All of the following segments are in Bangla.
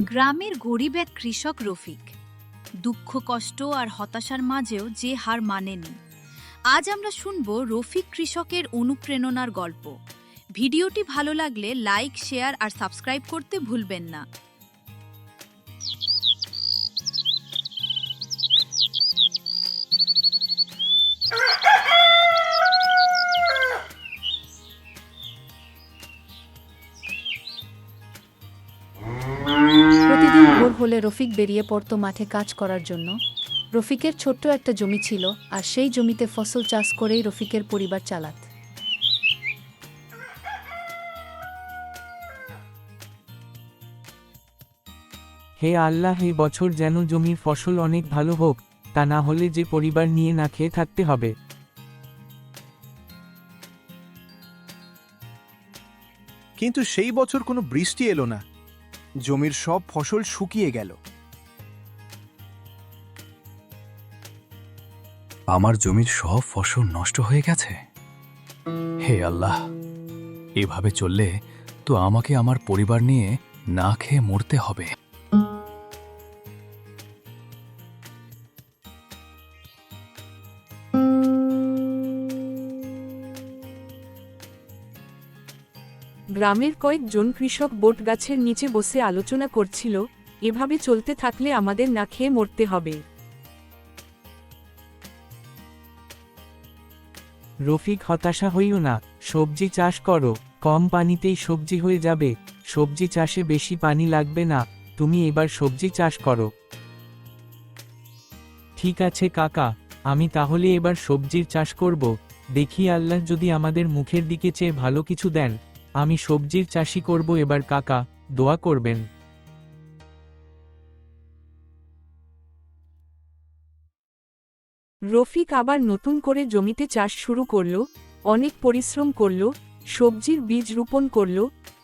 গ্রামের গরিব এক কৃষক রফিক দুঃখ কষ্ট আর হতাশার মাঝেও যে হার মানেনি। আজ আমরা শুনব রফিক কৃষকের অনুপ্রেরণার গল্প। ভিডিওটি ভালো লাগলে লাইক, শেয়ার আর সাবস্ক্রাইব করতে ভুলবেন না। প্রতিদিন ভোর হলে রফিক বেরিয়ে পড়ত মাঠে কাজ করার জন্য। রফিকের ছোট্ট একটা জমি ছিল, আর সেই জমিতে ফসল চাষ করেই রফিকের পরিবার চালাত। হে আল্লাহ, এই বছর যেন জমির ফসল অনেক ভালো হোক, তা না হলে যে পরিবার নিয়ে না খেয়ে থাকতে হবে। কিন্তু সেই বছর কোনো বৃষ্টি এলো না। জমির সব ফসল শুকিয়ে গেল। আমার জমির সব ফসল নষ্ট হয়ে গেছে। হে আল্লাহ, এভাবে চললে তো আমাকে আমার পরিবার নিয়ে না খেয়ে মরতে হবে। গ্রামের কয়েকজন কৃষক বট গাছের নিচে বসে আলোচনা করছিল, এভাবে চলতে থাকলে আমাদের না খেয়ে মরতে হবে। রফিক, হতাশা হইও না, সবজি চাষ করো, কম পানিতেই সবজি হয়ে যাবে। সবজি চাষে বেশি পানি লাগবে না, তুমি এবার সবজি চাষ করো। ঠিক আছে কাকা, আমি তাহলে এবার সবজির চাষ করব। দেখি আল্লাহ যদি আমাদের মুখের দিকে চেয়ে ভালো কিছু দেন, আমি সবজির চাষই করব এবার। কাকা, দোয়া করবেন। রফিক আবার নতুন করে জমিতে চাষ শুরু করল, অনেক পরিশ্রম করল, সবজির বীজ রোপণ করল,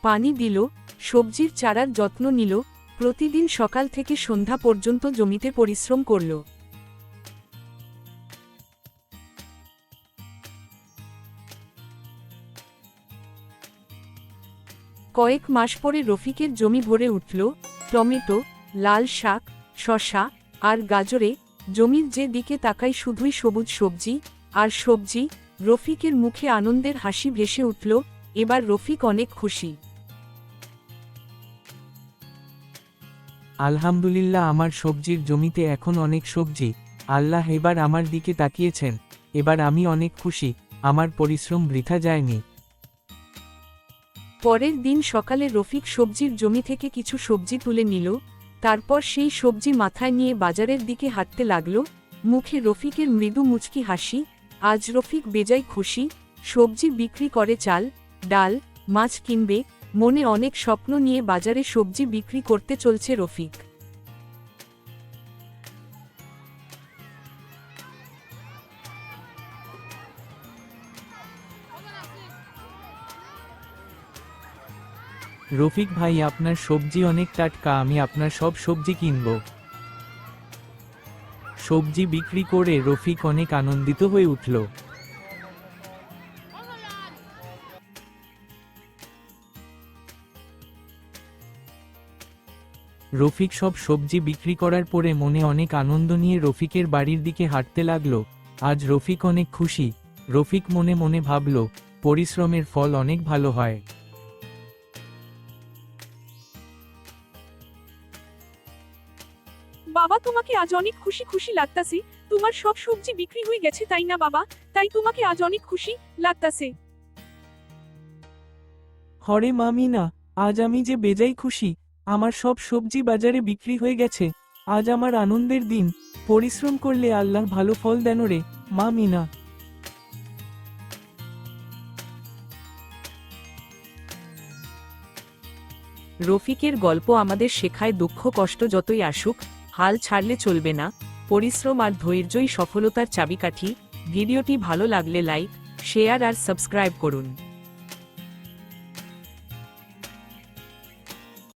পানি দিল, সবজির চারার যত্ন নিল, প্রতিদিন সকাল থেকে সন্ধ্যা পর্যন্ত জমিতে পরিশ্রম করল। কয়েক মাস পরে রফিকের জমি ভরে উঠল টমেটো, লাল শাক, শসা আর গাজরে। জমির যে দিকে তাকাই শুধুই সবুজ সবজি আর সবজি। রফিকের মুখে আনন্দের হাসি ভেসে উঠল। এবার রফিক অনেক খুশি। আলহামদুলিল্লাহ, আমার সবজির জমিতে এখন অনেক সবজি। আল্লাহ এবার আমার দিকে তাকিয়েছেন, এবার আমি অনেক খুশি, আমার পরিশ্রম বৃথা যায়নি। পরের দিন সকালে রফিক সবজির জমি থেকে কিছু সবজি তুলে নিল, তারপর সেই সবজি মাথায় নিয়ে বাজারের দিকে হাঁটতে লাগল। মুখে রফিকের মৃদু মুচকি হাসি। আজ রফিক বেজায় খুশি। সবজি বিক্রি করে চাল, ডাল, মাছ কিনবে। মনে অনেক স্বপ্ন নিয়ে বাজারে সবজি বিক্রি করতে চলছে রফিক। রফিক ভাই, আপনার সবজি অনেক টাটকা, আমি আপনার সব সবজি কিনব। সবজি বিক্রি করে রফিক অনেক আনন্দিত হয়ে উঠল। রফিক সব সবজি বিক্রি করার পরে মনে অনেক আনন্দ নিয়ে রফিকের বাড়ির দিকে হাঁটতে লাগল। আজ রফিক অনেক খুশি। রফিক মনে মনে ভাবল, পরিশ্রমের ফল অনেক ভালো হয়। বাবা, তোমাকে আজ অনেক খুশি খুশি লাগতাছে। তোমার সব সবজি বিক্রি হয়ে গেছে, তাই না বাবা? তাই তোমাকে আজ অনেক খুশি লাগতাছে। হরে মামিনা, আজ আমি যে বেজায় খুশি। আমার সব সবজি বাজারে বিক্রি হয়ে গেছে। আজ আমার আনন্দের দিন। পরিশ্রম করলে আল্লাহ ভালো ফল দেন রে মামিনা। রফিকের গল্প আমাদের শেখায়, দুঃখ কষ্ট যতই আসুক, হাল ছাড়লে চলবে না। পরিশ্রম আর ধৈর্যই সফলতার চাবিকাঠি। ভিডিওটি ভালো লাগলে লাইক, শেয়ার আর সাবস্ক্রাইব করুন।